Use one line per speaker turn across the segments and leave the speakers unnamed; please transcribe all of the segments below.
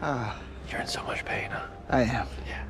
You're in so much pain, huh?
I am.
Yeah.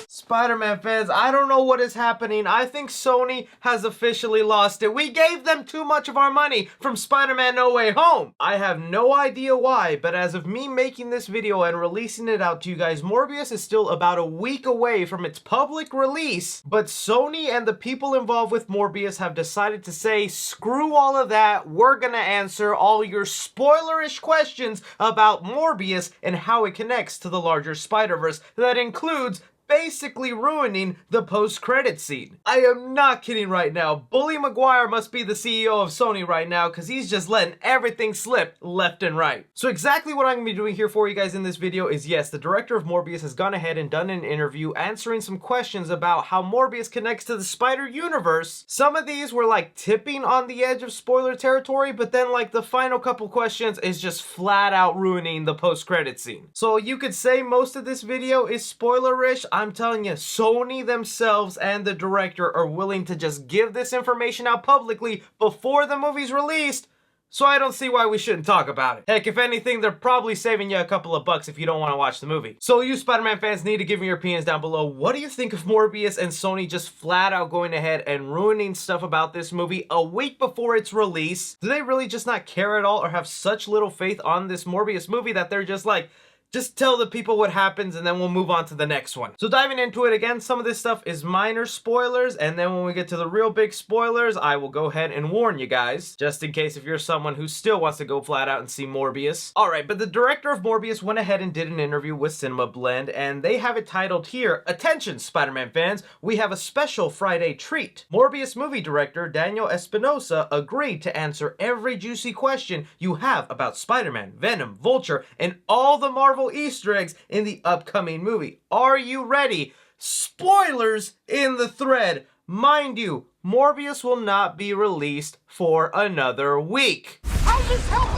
Spider-Man fans, I don't know what is happening. I think Sony has officially lost it. We gave them too much of our money from Spider-Man No Way Home. I have no idea why, but as of me making this video and releasing it out to you guys, Morbius is still about a week away from its public release, but Sony and the people involved with Morbius have decided to say, screw all of that, we're gonna answer all your spoilerish questions about Morbius and how it connects to the larger Spider-Verse. That includes basically ruining the post-credit scene. I am not kidding right now. Bully Maguire must be the CEO of Sony right now because he's just letting everything slip left and right. So exactly what I'm going to be doing here for you guys in this video is, yes, the director of Morbius has gone ahead and done an interview answering some questions about how Morbius connects to the Spider-Universe. Some of these were like tipping on the edge of spoiler territory, but then like the final couple questions is just flat out ruining the post-credit scene. So you could say most of this video is spoilerish. I'm telling you, Sony themselves and the director are willing to just give this information out publicly before the movie's released, so I don't see why we shouldn't talk about it. Heck, if anything, they're probably saving you a couple of bucks if you don't want to watch the movie. So you Spider-Man fans need to give me your opinions down below. What do you think of Morbius and Sony just flat out going ahead and ruining stuff about this movie a week before its release? Do they really just not care at all or have such little faith on this Morbius movie that they're just like, just tell the people what happens and then we'll move on to the next one? So diving into it again, some of this stuff is minor spoilers, and then when we get to the real big spoilers, I will go ahead and warn you guys, just in case if you're someone who still wants to go flat out and see Morbius. Alright, but the director of Morbius went ahead and did an interview with Cinema Blend, and they have it titled here, "Attention Spider-Man fans, we have a special Friday treat. Morbius movie director Daniel Espinosa agreed to answer every juicy question you have about Spider-Man, Venom, Vulture, and all the Marvel Easter eggs in the upcoming movie. Are you ready? Spoilers in the thread. Mind you, Morbius will not be released for another week." How's this helping?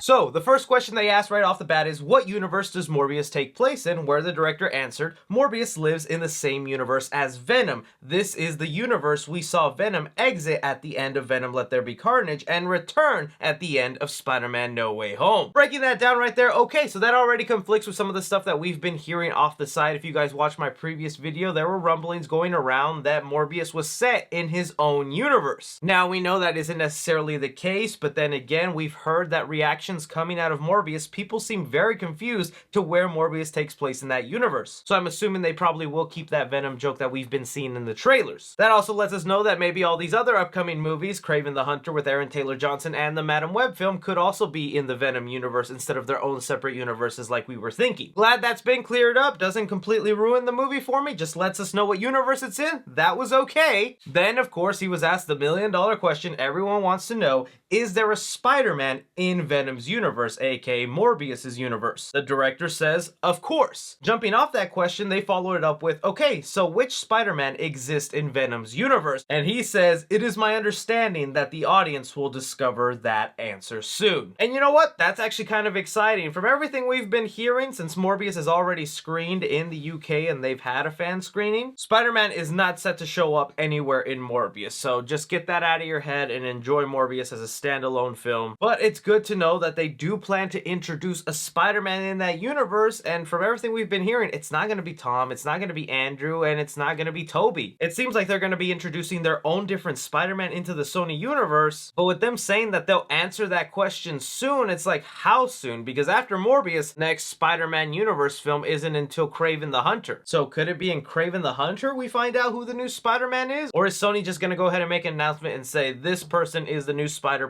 So, the first question they asked right off the bat is, what universe does Morbius take place in? Where the director answered, Morbius lives in the same universe as Venom. This is the universe we saw Venom exit at the end of Venom Let There Be Carnage and return at the end of Spider-Man No Way Home. Breaking that down right there, okay, so that already conflicts with some of the stuff that we've been hearing off the side. If you guys watched my previous video, there were rumblings going around that Morbius was set in his own universe. Now, we know that isn't necessarily the case, but then again, we've heard that reactions coming out of Morbius, people seem very confused to where Morbius takes place in that universe. So I'm assuming they probably will keep that Venom joke that we've been seeing in the trailers. That also lets us know that maybe all these other upcoming movies, Kraven the Hunter with Aaron Taylor Johnson and the Madam Web film, could also be in the Venom universe instead of their own separate universes like we were thinking. Glad that's been cleared up. Doesn't completely ruin the movie for me, just lets us know what universe it's in. That was okay. Then, of course, he was asked the million-dollar question everyone wants to know, is there a Spider-Man in Venom's universe, aka Morbius's universe? The director says, of course. Jumping off that question, they followed it up with, okay, so which Spider-Man exists in Venom's universe? And he says, it is my understanding that the audience will discover that answer soon. And you know what? That's actually kind of exciting. From everything we've been hearing, since Morbius is already screened in the UK and they've had a fan screening, Spider-Man is not set to show up anywhere in Morbius. So just get that out of your head and enjoy Morbius as a standalone film. But it's good to know that they do plan to introduce a Spider-Man in that universe, and from everything we've been hearing, it's not going to be Tom, it's not going to be Andrew, and it's not going to be Toby. It seems like they're going to be introducing their own different Spider-Man into the Sony universe, but with them saying that they'll answer that question soon, it's like, how soon? Because after Morbius, next Spider-Man universe film isn't until Kraven the Hunter. So could it be in Kraven the Hunter we find out who the new Spider-Man is? Or is Sony just going to go ahead and make an announcement and say, this person is the new Spider-Person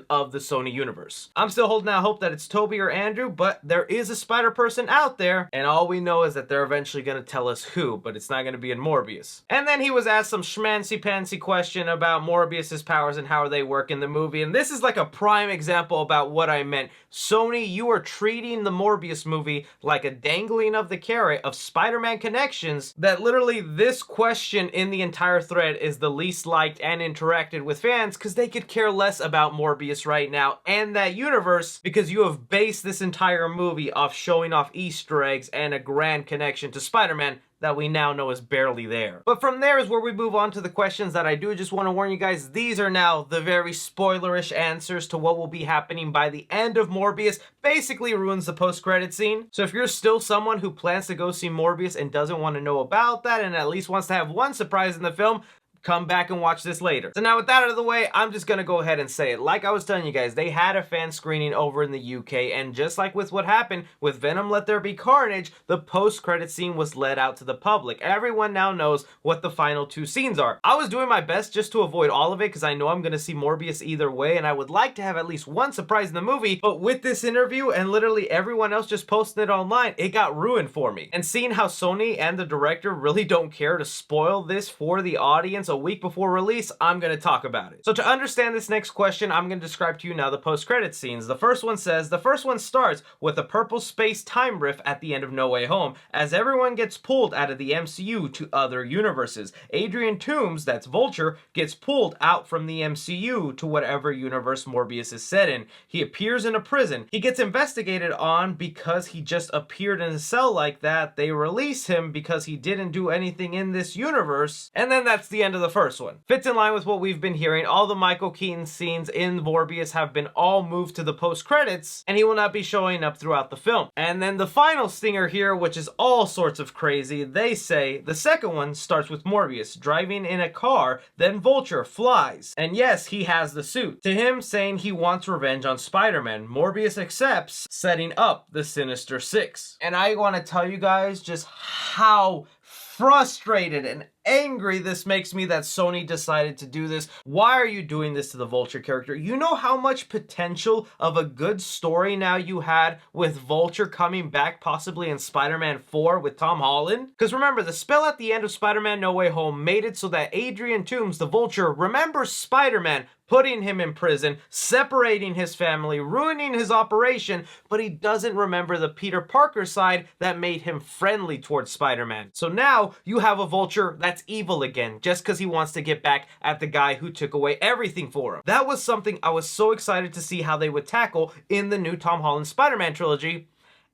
of the Sony universe? I'm still holding out hope that it's Toby or Andrew, but there is a Spider-Person out there, and all we know is that they're eventually going to tell us who, but it's not going to be in Morbius. And then he was asked some schmancy-pancy question about Morbius's powers and how they work in the movie, and this is like a prime example about what I meant. Sony, you are treating the Morbius movie like a dangling of the carrot of Spider-Man Connections, that literally this question in the entire thread is the least liked and interacted with fans because they could care less about Morbius right right now and that universe because you have based this entire movie off showing off Easter eggs and a grand connection to Spider-Man that we now know is barely there. But from there is where we move on to the questions that I do just want to warn you guys, these are now the very spoilerish answers to what will be happening by the end of Morbius. Basically ruins the post-credit scene. So if you're still someone who plans to go see Morbius and doesn't want to know about that and at least wants to have one surprise in the film, come back and watch this later. So now with that out of the way, I'm just gonna go ahead and say it. Like I was telling you guys, they had a fan screening over in the UK, and just like with what happened with Venom Let There Be Carnage, the post-credit scene was let out to the public. Everyone now knows what the final two scenes are. I was doing my best just to avoid all of it because I know I'm gonna see Morbius either way, and I would like to have at least one surprise in the movie, but with this interview and literally everyone else just posting it online, it got ruined for me. And seeing how Sony and the director really don't care to spoil this for the audience a week before release, I'm going to talk about it. So to understand this next question, I'm going to describe to you now the post-credit scenes. The first one starts with a purple space time rift at the end of No Way Home, as everyone gets pulled out of the MCU to other universes. Adrian Toomes, that's Vulture, gets pulled out from the MCU to whatever universe Morbius is set in. He appears in a prison. He gets investigated on because he just appeared in a cell like that. They release him because he didn't do anything in this universe. And then that's the end of the first one. Fits in line with what we've been hearing. All the Michael Keaton scenes in Morbius have been all moved to the post-credits, and he will not be showing up throughout the film. And then the final stinger here, which is all sorts of crazy, they say the second one starts with Morbius driving in a car, then Vulture flies. And yes, he has the suit. To him saying he wants revenge on Spider-Man, Morbius accepts, setting up the Sinister Six. And I want to tell you guys just how frustrated and angry this makes me that Sony decided to do this. Why are you doing this to the Vulture character? You know how much potential of a good story now you had with Vulture coming back possibly in Spider-Man 4 with Tom Holland? Because remember, the spell at the end of Spider-Man No Way Home made it so that Adrian Toomes, the Vulture, remembers Spider-Man, putting him in prison, separating his family, ruining his operation, but he doesn't remember the Peter Parker side that made him friendly towards Spider-Man. So now you have a Vulture that's evil again, just because he wants to get back at the guy who took away everything for him. That was something I was so excited to see how they would tackle in the new Tom Holland Spider-Man trilogy.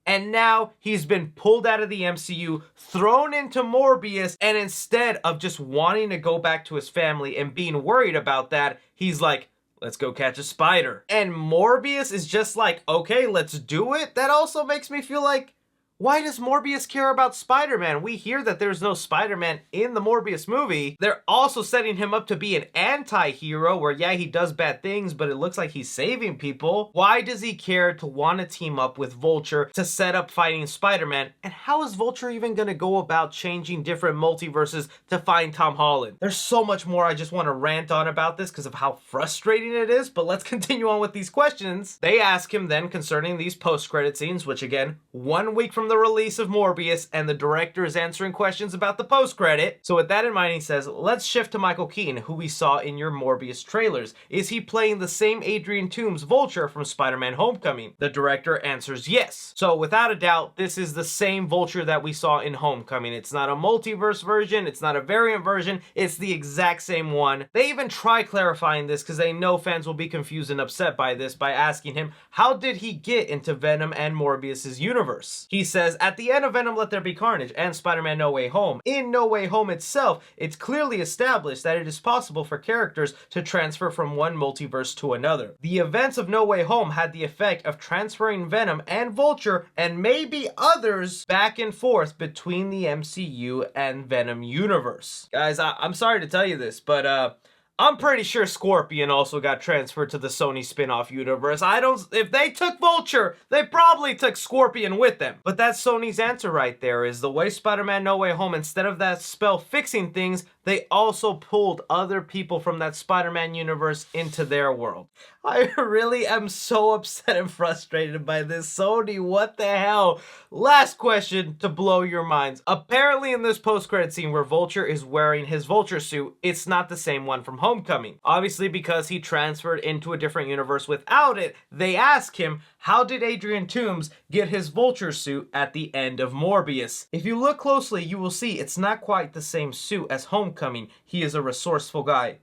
And now he's been pulled out of the MCU, thrown into Morbius, and instead of just wanting to go back to his family and being worried about that, he's like, let's go catch a spider. And Morbius is just like, okay, let's do it. That also makes me feel like, why does Morbius care about Spider-Man? We hear that there's no Spider-Man in the Morbius movie. They're also setting him up to be an anti-hero where, yeah, he does bad things, but it looks like he's saving people. Why does he care to want to team up with Vulture to set up fighting Spider-Man? And how is Vulture even going to go about changing different multiverses to find Tom Holland? There's so much more I just want to rant on about this because of how frustrating it is, but let's continue on with these questions. They ask him then concerning these post-credit scenes, which again, 1 week from the release of Morbius, and the director is answering questions about the post-credit. So with that in mind, he says, let's shift to Michael Keaton, who we saw in your Morbius trailers. Is he playing the same Adrian Toomes Vulture from Spider-Man Homecoming? The director answers yes. So without a doubt, this is the same Vulture that we saw in Homecoming. It's not a multiverse version, it's not a variant version, it's the exact same one. They even try clarifying this because they know fans will be confused and upset by this by asking him, how did he get into Venom and Morbius's universe? He says, at the end of Venom Let There Be Carnage and Spider-Man No Way Home, in No Way Home itself, it's clearly established that it is possible for characters to transfer from one multiverse to another. The events of No Way Home had the effect of transferring Venom and Vulture and maybe others back and forth between the MCU and Venom universe. Guys, I'm sorry to tell you this, but I'm pretty sure Scorpion also got transferred to the Sony spin-off universe. If they took Vulture, they probably took Scorpion with them. But that's Sony's answer right there, is the way Spider-Man No Way Home, instead of that spell fixing things, they also pulled other people from that Spider-Man universe into their world. I really am so upset and frustrated by this. Sony, what the hell? Last question to blow your minds. Apparently in this post-credit scene where Vulture is wearing his Vulture suit, it's not the same one from Homecoming. Obviously because he transferred into a different universe without it, they ask him, how did Adrian Toomes get his Vulture suit at the end of Morbius? If you look closely, you will see it's not quite the same suit as Homecoming. He is a resourceful guy.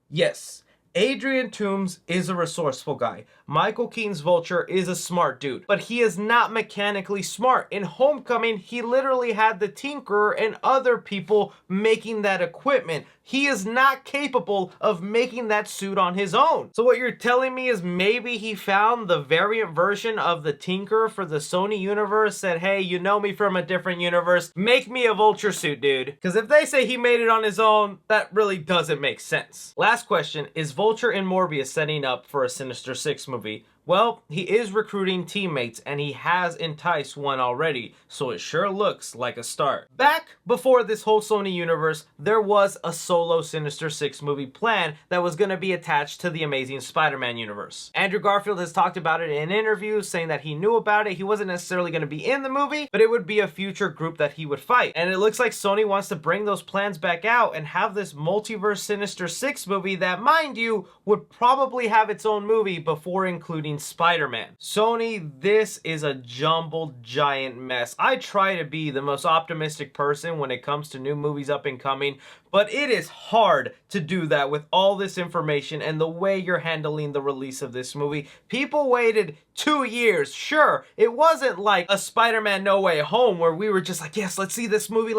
Yes, Adrian Toomes is a resourceful guy. Michael Keaton's Vulture is a smart dude, but he is not mechanically smart. In Homecoming, he literally had the Tinkerer and other people making that equipment. He is not capable of making that suit on his own. So what you're telling me is maybe he found the variant version of the Tinkerer for the Sony universe, said, hey, you know me from a different universe, make me a Vulture suit, dude. Because if they say he made it on his own, that really doesn't make sense. Last question, is Vulture and Morbius setting up for a Sinister Six movie? Well, he is recruiting teammates and he has enticed one already, so it sure looks like a start. Back before this whole Sony universe, there was a solo Sinister Six movie plan that was going to be attached to the Amazing Spider-Man universe. Andrew Garfield has talked about it in interviews, saying that he knew about it. He wasn't necessarily going to be in the movie, but it would be a future group that he would fight. And it looks like Sony wants to bring those plans back out and have this multiverse Sinister Six movie that, mind you, would probably have its own movie before including Spider-Man. Sony, this is a jumbled giant mess. I try to be the most optimistic person when it comes to new movies up and coming, but it is hard to do that with all this information and the way you're handling the release of this movie. People waited 2 years. Sure, it wasn't like a Spider-Man No Way Home where we were just like, yes, let's see this movie,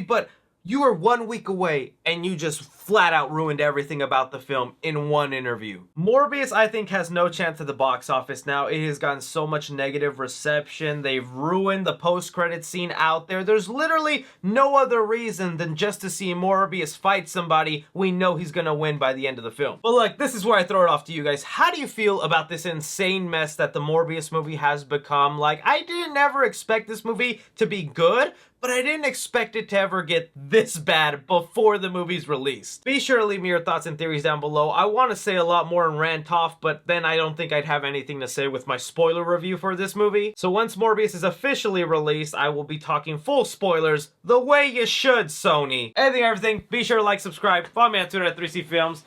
but you were 1 week away and you just flat out ruined everything about the film in one interview. Morbius, I think, has no chance at the box office now. It has gotten so much negative reception. They've ruined the post-credit scene out there. There's literally no other reason than just to see Morbius fight somebody we know he's gonna win by the end of the film. But look, this is where I throw it off to you guys. How do you feel about this insane mess that the Morbius movie has become? Like, I didn't ever expect this movie to be good, but I didn't expect it to ever get this bad before the movie's released. Be sure to leave me your thoughts and theories down below. I want to say a lot more and rant off, but then I don't think I'd have anything to say with my spoiler review for this movie. So once Morbius is officially released, I will be talking full spoilers, the way you should, Sony. Anything, everything, be sure to like, subscribe, follow me on Twitter at 3C Films.